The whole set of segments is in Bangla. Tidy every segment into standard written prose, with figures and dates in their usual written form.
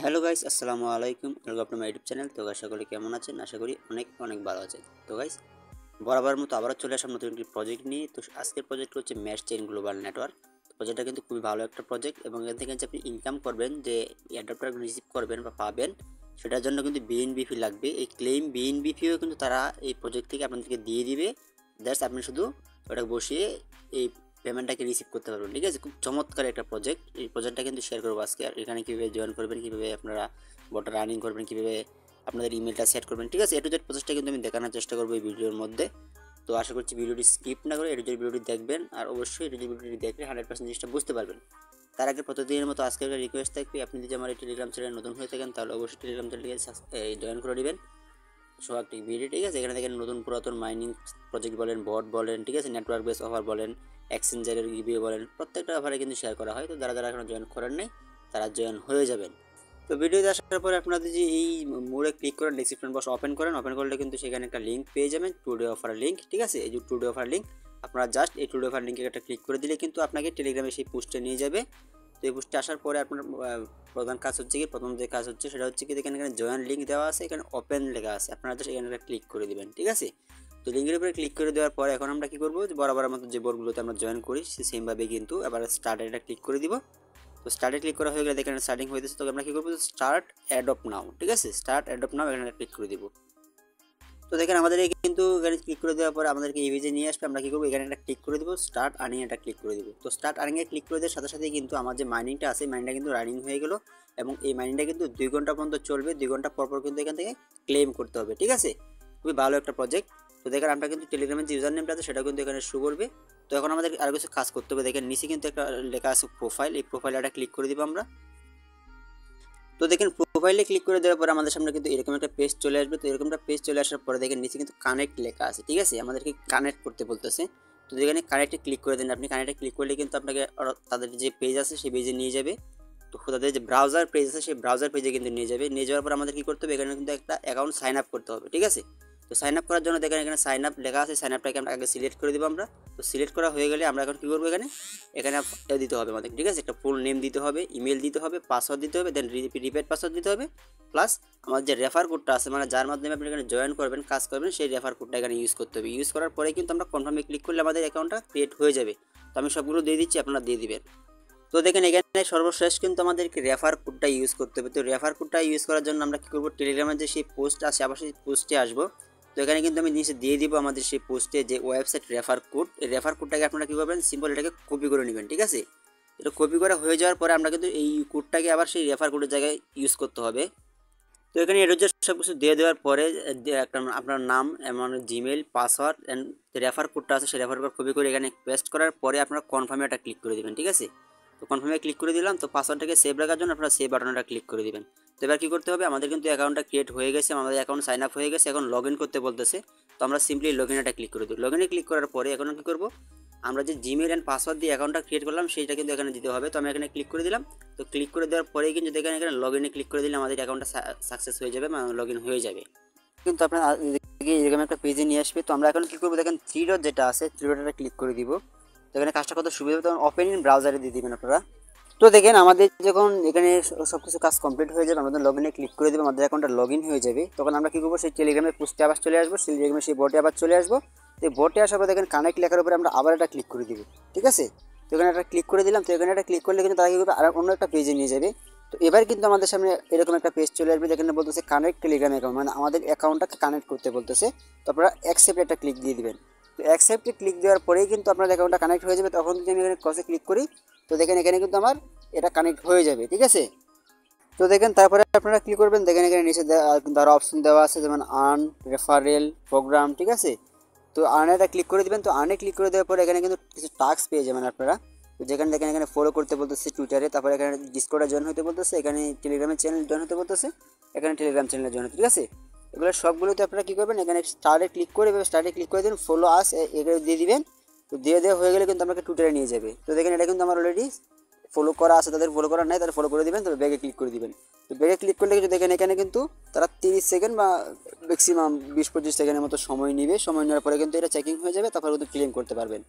হ্যালো গাইস, আসসালামু আলাইকুম। Welcome to my YouTube channel. তো আশা করি কেমন আছেন? আশা করি অনেক অনেক ভালো আছেন। তো গাইস, বরাবর মতো আবারও চলে আসলাম নতুন একটি প্রজেক্ট নিয়ে। তো আজকের প্রজেক্ট হচ্ছে ম্যাশ চেইন গ্লোবাল নেটওয়ার্ক। প্রজেক্টটা কিন্তু খুবই ভালো একটা প্রজেক্ট এবং এখান থেকে যে আপনি ইনকাম করবেন, যে অ্যাডাপ্টার রিসিভ করবেন বা পাবেন, সেটার জন্য কিন্তু বিএনবি ফি লাগবে। এই ক্লেম বিএনবি ফিও কিন্তু তারা এই প্রজেক্ট থেকে আপনাদেরকে দিয়ে দিবে। দ্যাটস আপনি শুধু ওটা বসিয়ে এই পেমেন্টটাকে রিসিভ করতে পারবেন। ঠিক আছে, খুব চমৎকার একটা প্রজেক্ট। এই প্রজেক্টটা কিন্তু শেয়ার করবো আজকে। আর এখানে কীভাবে জয়েন করবেন, কীভাবে আপনারা বটটা রানিং করবেন, কীভাবে আপনাদের ইমেলটা সেট করবেন, ঠিক আছে, এ টু জেড প্রসেসটা কিন্তু আমি দেখানোর চেষ্টা করবো এই ভিডিওর মধ্যে। তো আশা করছি ভিডিওটি স্কিপ না করে এ টু জেড ভিডিওটি দেখবেন। আর অবশ্যই এ টু জেড ভিডিওটি দেখলে 100% জিনিসটা বুঝতে পারবেন। তার আগে প্রতিদিনের মতো আজকের একটা রিকোয়েস্ট থাকবে, আপনি যদি আমার এই টেলিগ্রাম চ্যানেল নতুন হয়ে থাকেন তাহলে অবশ্যই টেলিগ্রাম চ্যানেলটিকে জয়েন করে নেবেন। সোহাগটিক ভিডিও, ঠিক আছে, এখানে দেখেন নতুন পুরাতন মাইনিং প্রজেক্ট বলেন, বট বলেন, ঠিক আছে, নেটওয়ার্ক বেস অফার বলেন, এক্সচেঞ্জারের রিভিউ বলেন, প্রত্যেকটা অফারে কিন্তু শেয়ার করা হয়। তো যারা যারা এখনো জয়েন করেন নাই তারা জয়েন হয়ে যাবেন। তো ভিডিওতে আসার পরে আপনাদের যে এই মোড়ে ক্লিক করেন, ডেসক্রিপশন বক্স ওপেন করেন, ওপেন করলে কিন্তু সেখানে একটা লিঙ্ক পেয়ে যাবেন, টুডে অফার লিঙ্ক। ঠিক আছে, এই যে টুডে অফার লিঙ্ক, আপনারা জাস্ট এই টুডে অফার লিঙ্কে একটা ক্লিক করে দিলে কিন্তু আপনাকে টেলিগ্রামে সেই পোস্টে নিয়ে যাবে। তো এই পোস্টে আসার পরে আপনার প্রধান কাজ হচ্ছে কি, প্রথম যে কাজ হচ্ছে সেটা হচ্ছে কি, এখানে জয়েন লিঙ্ক দেওয়া আছে, এখানে ওপেন লেখা আছে, আপনারা জাস্ট এখানে একটা ক্লিক করে দিবেন। ঠিক আছে, তো লিঙ্কের উপরে ক্লিক করে দেওয়ার পরে এখন আমরা কী করবো, বরাবর মতো যে বোর্ডগুলোতে আমরা জয়েন করি সেমভাবে কিন্তু এবার স্টার্টে এটা ক্লিক করে দিব। তো স্টার্টে ক্লিক করা হয়ে গেলে দেখেন স্টার্টিং হয়েছে। তো আমরা কী করবো, স্টার্ট অ্যাডপ্ট নাও। ঠিক আছে, স্টার্ট অ্যাডপ্ট নাও এখানে ক্লিক করে দিব। তো দেখেন আমাদের কিন্তু এখানে ক্লিক করে দেওয়ার পরে আমাদেরকে এই পেজে নিয়ে আসবে। আমরা কী করবো, এখানে একটা ক্লিক করে দেবো, স্টার্ট আর্নিং এটা ক্লিক করে দেবো। তো স্টার্ট আর্নিংয়ে ক্লিক করে দেওয়ার সাথে সাথেই কিন্তু আমার যে মাইনিংটা আছে, মাইনিংটা কিন্তু রানিং হয়ে গেলো এবং এই মাইনিংটা কিন্তু 2 ঘন্টা পর্যন্ত চলবে। 2 ঘন্টা পরপর কিন্তু এখান থেকে ক্লেম করতে হবে। ঠিক আছে, খুবই ভালো একটা প্রজেক্ট। তো দেখেন আমরা কিন্তু টেলিগ্রামের যে ইউজার নেমটা আছে সেটা কিন্তু এখানে শো করবে। তো এখন আমাদের আরও কিছু কাজ করতে হবে। দেখেন নিচে কিন্তু একটা লেখা আছে প্রোফাইল, এই প্রোফাইলে একটা ক্লিক করে দিব আমরা। তো দেখেন প্রোফাইলে ক্লিক করে দেওয়ার পরে আমাদের সামনে কিন্তু এরকম একটা পেজ চলে আসবে। তো এরকম একটা পেজ চলে আসার পরে দেখেন নিচে কিন্তু কানেক্ট লেখা আছে। ঠিক আছে, আমাদেরকে কানেক্ট করতে বলতেছে। তো যেখানে কানেক্টে ক্লিক করে দেন, আপনি কানেক্টে ক্লিক করলে কিন্তু আপনাকে তাদের যে পেজ আছে সেই পেজে নিয়ে যাবে। তো তাদের যে ব্রাউজার পেজ আছে সেই ব্রাউজার পেজে কিন্তু নিয়ে যাবে। নিয়ে যাওয়ার পর আমাদের কী করতে হবে, এখানে কিন্তু একটা অ্যাকাউন্ট সাইন আপ করতে হবে। ঠিক আছে, তো সাইন আপ করার জন্য দেখেন এখানে সাইন আপ লেখা আছে, সাইন আপটাকে আমরা আগে সিলেক্ট করে দেবো আমরা। তো সিলেক্ট করা হয়ে গেলে আমরা এখন কী করবো, এখানে এখানে দিতে হবে আমাদের। ঠিক আছে, একটা ফুল নেম দিতে হবে, ইমেল দিতে হবে, পাসওয়ার্ড দিতে হবে, দেন রিপিট পাসওয়ার্ড দিতে হবে, প্লাস আমাদের যে রেফার কোডটা আছে, মানে যার মাধ্যমে আপনি এখানে জয়েন করবেন, কাজ করবেন, সেই রেফার কোডটা এখানে ইউজ করতে হবে। ইউজ করার পরে কিন্তু আমরা কনফার্মে ক্লিক করলে আমাদের অ্যাকাউন্টটা ক্রিয়েট হয়ে যাবে। তো আমি সবগুলো দিয়ে দিচ্ছি, আপনারা দিয়ে দিবেন। তো দেখেন এখানে সর্বশেষ কিন্তু আমাদেরকে রেফার কোডটা ইউজ করতে হবে। তো রেফার কোডটা ইউজ করার জন্য আমরা কী করবো, টেলিগ্রামের যে সেই পোস্ট আছে আবার সেই পোস্টে আসবো। তো এখানে কিন্তু আমি নিচে দিয়ে দিব আমাদের সেই পোস্টে যে ওয়েবসাইট রেফার কোড। এই রেফার কোডটাকে আপনারা কী করবেন, সিম্পল এটাকে কপি করে নেবেন। ঠিক আছে, এটা কপি করা হয়ে যাওয়ার পরে আমরা কিন্তু এই কোডটাকে আবার সেই রেফার কোডের জায়গায় ইউজ করতে হবে। তো এখানে এডোজার সব কিছু দিয়ে দেওয়ার পরে একটা আপনার নাম, মানে জিমেল, পাসওয়ার্ড অ্যান্ড রেফার কোডটা আছে সেই রেফার কোড কপি করে এখানে পেস্ট করার পরে আপনারা কনফার্মে একটা ক্লিক করে দেবেন। ঠিক আছে, তো কনফার্মে ক্লিক করে দিলাম। তো পাসওয়ার্ডটাকে সেভ রাখার জন্য আপনারা সেভ বাটনটা ক্লিক করে দেবেন। তো এবার কী করতে হবে, আমাদের কিন্তু অ্যাকাউন্টটা ক্রিয়েট হয়ে গেছে, আমাদের অ্যাকাউন্ট সাইন আপ হয়ে গেছে। এখন লগ ইন করতে বলতেছে। তো আমরা সিম্পলি লগ ইনটা ক্লিক করে দিই। লগ ইনে ক্লিক করার পরে এখন কী করবো, আমরা যে জিমেল অ্যান্ড পাসওয়ার্ড দিয়ে অ্যাকাউন্টটা ক্রিয়েট করলাম সেইটা কিন্তু এখানে দিতে হবে। তো আমি এখানে ক্লিক করে দিলাম। তো ক্লিক করে দেওয়ার পরেই কিন্তু এখানে লগ ইনে ক্লিক করে দিলে আমাদের অ্যাকাউন্টটা সাকসেস হয়ে যাবে, মানে লগ ইন হয়ে যাবে। কিন্তু আপনার এরকম একটা পেজে নিয়ে আসবে। তো আমরা এখন কী করবো, দেখেন থ্রি ডট যেটা আছে, থ্রি ডটটা ক্লিক করে দিব। তো এখানে কাজটা কত সুবিধা হবে, তখন ওপেন ইন ব্রাউজারে দিয়ে দেবেন আপনারা। তো দেখেন আমাদের যখন এখানে সব কিছু কাজ কমপ্লিট হয়ে যাবে, আমাদের লগ ইনে ক্লিক করে দেবো, আমাদের অ্যাকাউন্টটা লগ ইন হয়ে যাবে। তখন আমরা কী করবো, সেই টেলিগ্রামের পোস্টে আবার চলে আসবো, সেই টেলিগ্রামে সেই বটে আবার চলে আসবো। তো বটে আসার পর দেখেন কানেক্ট লেখার উপরে আমরা আবার একটা ক্লিক করে দিব। ঠিক আছে, তো এখানে একটা ক্লিক করে দিলাম। তো এখানে একটা ক্লিক করলে কিন্তু তারা কী করবে, আর অন্য একটা পেজে নিয়ে যাবে। তো এবার কিন্তু আমাদের সামনে এরকম একটা পেজ চলে আসবে, যেখানে বলতেছে কানেক্ট টেলিগ্রাম অ্যাকাউন্ট, মানে আমাদের অ্যাকাউন্টটাকে কানেক্ট করতে বলতেছে। তো আপনারা অ্যাকসেপ্ট একটা ক্লিক দিয়ে দিবেন। তো অ্যাকসেপ্টে ক্লিক দেওয়ার পরেই কিন্তু আপনার অ্যাকাউন্টটা কানেক্ট হয়ে যাবে। তখন যদি আমি এখানে ক্রসে ক্লিক করি, তো দেখেন এখানে কিন্তু আমার এটা কানেক্ট হয়ে যাবে। ঠিক আছে, তো দেখেন তারপরে আপনারা কী করবেন, দেখেন এখানে নিচে ধরো অপশন দেওয়া আছে, যেমন আর্ন, রেফারেল, প্রোগ্রাম। ঠিক আছে, তো আর্নেটা ক্লিক করে দেবেন। তো আর্নে ক্লিক করে দেওয়ার পরে এখানে কিন্তু কিছু টাস্ক পেয়ে যাবেন আপনারা। তো যেখানে দেখেন এখানে ফলো করতে বলতেছে টুইটারে, তারপরে এখানে ডিসকর্ডে জয়েন হতে বলতেছে, এখানে টেলিগ্রামের চ্যানেল জয়েন হতে বলতেছে, এখানে টেলিগ্রাম চ্যানেলে জয়েন হতে। ঠিক আছে, এগুলো সবগুলোতে আপনারা কী করবেন, এখানে স্টারে ক্লিক করে স্টারে ক্লিক করে দিন, ফলো আস এগুলো দিয়ে দিবেন। তো দিয়ে দেওয়া হয়ে গেলে কিন্তু আপনাকে টুইটারে নিয়ে যাবে। তো দেখেন এটা কিন্তু আমার অলরেডি ফলো করা আছে, তাদের ফলো করা নাই, তাদের ফলো করে দিবেন। তবে ব্যাগে ক্লিক করে দিবেন। তো ব্যাগে ক্লিক করলে কিন্তু দেখেন এখানে কিন্তু তারা 30 সেকেন্ড বা ম্যাক্সিমাম 20-25 সেকেন্ডের মতো সময় নেবে। সময় নেওয়ার পরে কিন্তু এটা চেকিং হয়ে যাবে, তারপরে কিন্তু ক্লেম করতে পারবেন।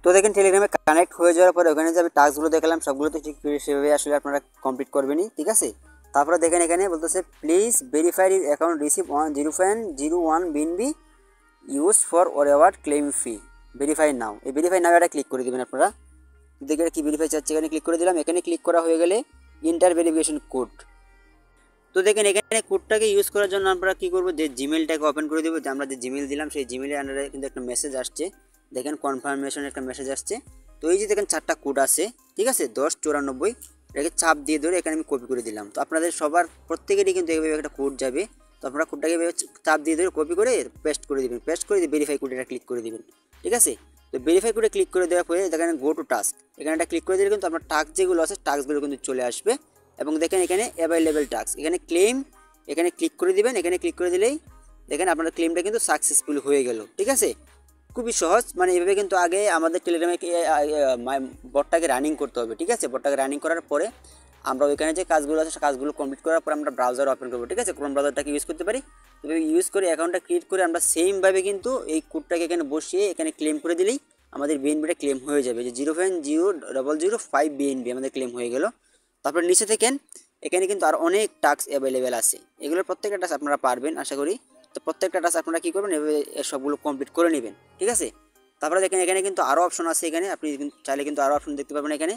তো দেখেন টেলিগ্রামে কানেক্ট হয়ে যাওয়ার পরে ওখানে যে আমি টাস্কগুলো দেখালাম সবগুলো তো ঠিক সেভাবে আসলে আপনারা কমপ্লিট করবেনই। ঠিক আছে, তারপরে দেখেন এখানে বলতেছে please verify account receive 0.01 BNB use for word claim fee verify now. এই ভেরিফাই নাও এটা ক্লিক করে দেবেন আপনারা। দেখে কি ভেরিফাই চাচ্ছে, এখানে ক্লিক করে দিলাম। এখানে ক্লিক করা হয়ে গেলে ইন্টার ভেরিফিকেশন কোড। তো দেখেন এখানে কোডটাকে ইউজ করার জন্য আমরা কী করবো, যে জিমেলটাকে ওপেন করে দেবো। যে আমরা যে জিমেল দিলাম সেই জিমেলের আন্ডারে কিন্তু একটা মেসেজ আসছে, দেখেন কনফার্মেশনের একটা মেসেজ আসছে। তো এই যে দেখেন 4টা কোড আছে, ঠিক আছে, 1094, এটাকে চাপ দিয়ে ধরে এখানে আমি কপি করে দিলাম। তো আপনাদের সবার প্রত্যেকেরই কিন্তু এইভাবে একটা কোড যাবে। তো আপনারা কোডটাকে চাপ দিয়ে ধরে কপি করে পেস্ট করে দেবেন, পেস্ট করে দিয়ে ভেরিফাই কোড এটা ক্লিক করে দেবেন, ঠিক আছে। তো ভেরিফাই কোডে ক্লিক করে দেওয়ার পরে দেখেন গো টু টাস্ক, এখানে একটা ক্লিক করে দিলে কিন্তু আপনার টাস্ক যেগুলো আছে টাস্কগুলো কিন্তু চলে আসবে। এবং দেখেন এখানে অ্যাভেলেবেল টাস্ক, এখানে ক্লেম, এখানে ক্লিক করে দিবেন। এখানে ক্লিক করে দিলেই দেখেন আপনার ক্লেমটা কিন্তু সাকসেসফুল হয়ে গেল, ঠিক আছে। খুবই সহজ, মানে এভাবে কিন্তু আগে আমাদের টেলিগ্রামে বটটাকে রানিং করতে হবে, ঠিক আছে। বটটাকে রানিং করার পরে আমরা ওইখানে যে কাজগুলো আছে সে কাজগুলো কমপ্লিট করার পর আমরা ব্রাউজার ওপেন করবো, ঠিক আছে। ক্রোম ব্রাউজারটাকে ইউজ করতে পারি। তবে ইউজ করে অ্যাকাউন্টটা ক্রিয়েট করে আমরা সেমভাবে কিন্তু এই কোডটাকে এখানে বসিয়ে এখানে ক্লেম করে দিলেই আমাদের বিএনবিটা ক্লেম হয়ে যাবে। যে 0.0005 বিএনবি আমাদের ক্লেম হয়ে গেল। তারপরে নিচে দেখেন এখানে কিন্তু আর অনেক টাস্ক অ্যাভেলেবেল আছে, এগুলোর প্রত্যেকটা টাস্ক আপনারা পারবেন আশা করি। তো প্রত্যেকটা টাস্ক আপনারা কী করবেন, এভাবে সবগুলো কমপ্লিট করে নেবেন, ঠিক আছে। তারপরে দেখেন এখানে কিন্তু আরও অপশন আছে, এখানে আপনি চাইলে কিন্তু আরও অপশন দেখতে পাবেন। এখানে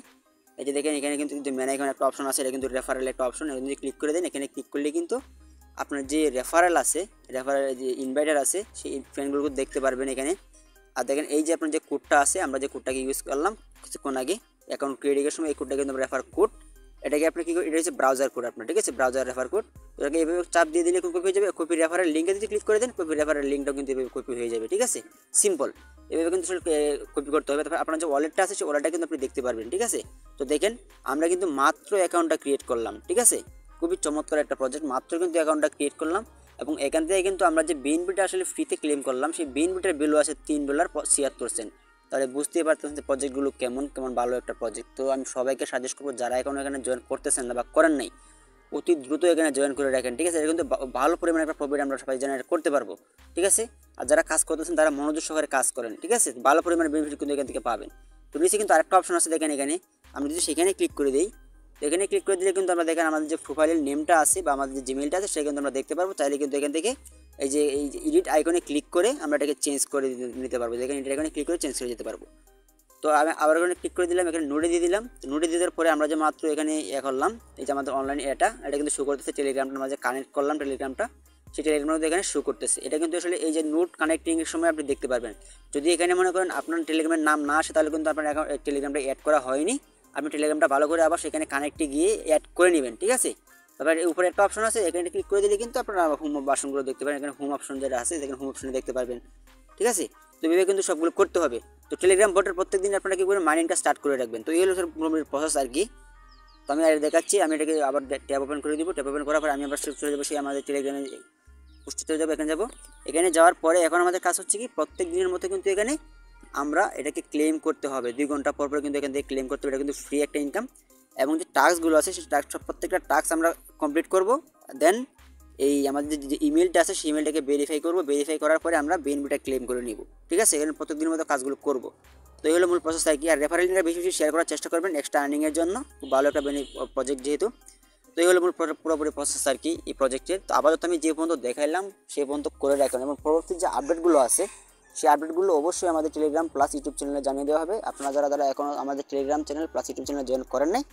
এই যে দেখেন এখানে কিন্তু মেন আইকনে একটা অপশন আছে, এটা কিন্তু রেফারেল একটা অপশন। এখানে যদি ক্লিক করে দেন, এখানে ক্লিক করলে কিন্তু আপনার যে রেফারেল আছে, রেফারেল যে ইনভাইটার আছে সেই ফ্রেন্ডগুলো দেখতে পারবেন এখানে। আর দেখেন এই যে আপনার যে কোডটা আছে, আমরা যে কোডটাকে ইউজ করলাম কিছুক্ষণ আগে অ্যাকাউন্ট ক্রিয়েটের সময়, এই কোডটা কিন্তু রেফার কোড। এটাকে আপনি কী, এটা হচ্ছে ব্রাউজার কোড আপনার, ঠিক আছে, ব্রাউজার রেফার কোড। এটাকে এভাবে চাপ দিয়ে দিলে কপি হয়ে যাবে। কপি রেফারের লিঙ্কে যদি ক্লিক করে দেন, কপি রেফারের লিঙ্কটাও কিন্তু এভাবে কপি হয়ে যাবে, ঠিক আছে। সিম্পল, এভাবে কিন্তু কপি করতে হবে। তারপর আপনার যে ওয়ালেটটা আছে সেই ওয়ালেটটা কিন্তু আপনি দেখতে পারবেন, ঠিক আছে। তো দেখেন আমরা কিন্তু মাত্র অ্যাকাউন্টটা ক্রিয়েট করলাম, ঠিক আছে। খুবই চমৎকার একটা প্রজেক্ট, মাত্র কিন্তু অ্যাকাউন্টটা ক্রিয়েট করলাম। এবং এখান থেকে কিন্তু আমরা যে বিএনবিটা আসলে ফ্রিতে ক্লেম করলাম, সেই বিএনবিটার ভ্যালু আছে $3.76। তাহলে বুঝতেই পারতেছেন যে প্রজেক্টগুলো কেমন ভালো একটা প্রজেক্ট। তো আমি সবাইকে সাজেস্ট করবো যারা এখন এখানে জয়েন করতেছেন না বা করেন নাই, অতি দ্রুত এখানে জয়েন করে রাখেন, ঠিক আছে। এটা কিন্তু ভালো পরিমাণে একটা প্রফিট আমরা সবাই জেনারেট করতে পারবো, ঠিক আছে। আর যারা কাজ করতেছেন তারা মনোযোগ সহকারে কাজ করেন, ঠিক আছে, ভালো পরিমাণে বেনিফিট কিন্তু এখান থেকে পাবেন। তো নিচে কিন্তু আরেকটা অপশন আছে দেখেন, এখানে আমি যদি সেখানে ক্লিক করে দিই, এখানে ক্লিক করে দিলে কিন্তু আমরা দেখেন আমাদের যে প্রোফাইলের নেমটা আছে বা আমাদের যে জিমেলটা আছে সেটা কিন্তু আমরা দেখতে পারবো। চাইলে কিন্তু এখান থেকে এই যে এডিট আইকনে ক্লিক করে আমরা এটাকে চেঞ্জ করে নিতে পারবো। দেখেন এডিট আইকনে ক্লিক করে চেঞ্জ করে যেতে পারবো। তো আমি আবার এখানে ক্লিক করে দিলাম, এখানে নোটে দিয়ে দিলাম। নোটে দিয়ে দেওয়ার পরে আমরা যে মাত্র এখানে করলাম, এই যে আমাদের অনলাইন এটা কিন্তু শো করতেছে। টেলিগ্রামটার মাঝে কানেক্ট করলাম টেলিগ্রামটা, সেই টেলিগ্রামটা এখানে শো করতেছে। এটা কিন্তু আসলে এই যে নোট কানেক্টিংয়ের সময় আপনি দেখতে পারবেন। যদি এখানে মনে করেন আপনার টেলিগ্রামের নাম না আসে, তাহলে কিন্তু আপনার টেলিগ্রামটা অ্যাড করা হয়নি। আপনি টেলিগ্রামটা ভালো করে আবার সেখানে কানেক্টে গিয়ে অ্যাড করে নেবেন, ঠিক আছে। তারপর উপরে একটা অপশন আছে, এখানে ক্লিক করে দিলে কিন্তু আপনারা হোম বাসনগুলো দেখতে পারেন। এখানে হোম অপশন যেটা আছে দেখেন, হোম অপশনে দেখতে পারবেন, ঠিক আছে। তো এভাবে কিন্তু সবগুলো করতে হবে। তো টেলিগ্রাম বটের প্রত্যেক দিন আপনারা কী করে মাইনিংটা স্টার্ট করে রাখবেন। তো এই হলো প্রসেস আর কি। তো আমি আর দেখাচ্ছি, আমি এটাকে আবার ট্যাব ওপেন করে দিব। ট্যাব ওপেন করার পরে আমি আবার চলে যাবো সেই আমাদের টেলিগ্রামে পোস্ট চলে যাবো। এখানে যাবো, এখানে যাওয়ার পরে এখন আমাদের কাজ হচ্ছে কি, প্রত্যেক দিনের মতো কিন্তু এখানে আমরা এটাকে ক্লেম করতে হবে। 2 ঘন্টা পর কিন্তু এখান থেকে ক্লেম করতে হবে। এটা কিন্তু ফ্রি একটা ইনকাম। এবং যে টাস্কগুলো আছে সেই প্রত্যেকটা টাস্ক আমরা কমপ্লিট করব। দেন এই আমাদের যে ইমেলটা আছে সেই ইমেলটাকে ভেরিফাই করব। ভেরিফাই করার পরে আমরা বিএনবিটা ক্লেম করে নিব, ঠিক আছে। এখানে প্রত্যেকদিনের মতো কাজগুলো করব। তো এই হলো মূল প্রসেস আর কি। আর রেফারেল লিঙ্কটা বেশি বেশি শেয়ার করার চেষ্টা করবেন এক্সট্রা আর্নিংয়ের জন্য, খুব ভালো একটা প্রজেক্ট যেহেতু। তো এই হলো মূল পুরোপুরি প্রসেস আর কি এই প্রজেক্টের। তো আপাতত আমি যে পর্যন্ত দেখাইলাম সেই পর্যন্ত করে রাখলাম। এবং পরবর্তী যে আপডেটগুলো আছে সেই আপডেটগুলো অবশ্যই আমাদের টেলিগ্রাম প্লাস ইউটিউব চ্যানেলে জানিয়ে দেওয়া হবে। আপনারা যারা এখনও আমাদের টেলিগ্রাম চ্যানেল প্লাস ইউটিউব চ্যানেলে জয়েন করেন নাই,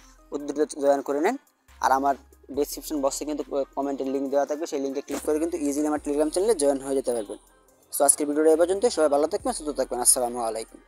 দ্রুত জয়েন করে নেন। আর আমার ডেসক্রিপশন বক্সে কিন্তু কমেন্টের লিঙ্ক দেওয়া থাকবে, সেই লিঙ্কে ক্লিক করে কিন্তু ইজিলি আমার টেলিগ্রাম চ্যানেলে জয়েন হয়ে যেতে পারবেন। সো আজকের ভিডিওটা এই পর্যন্ত। সবাই ভালো থাকবেন, সুস্থ থাকবেন। আসসালামু আলাইকুম।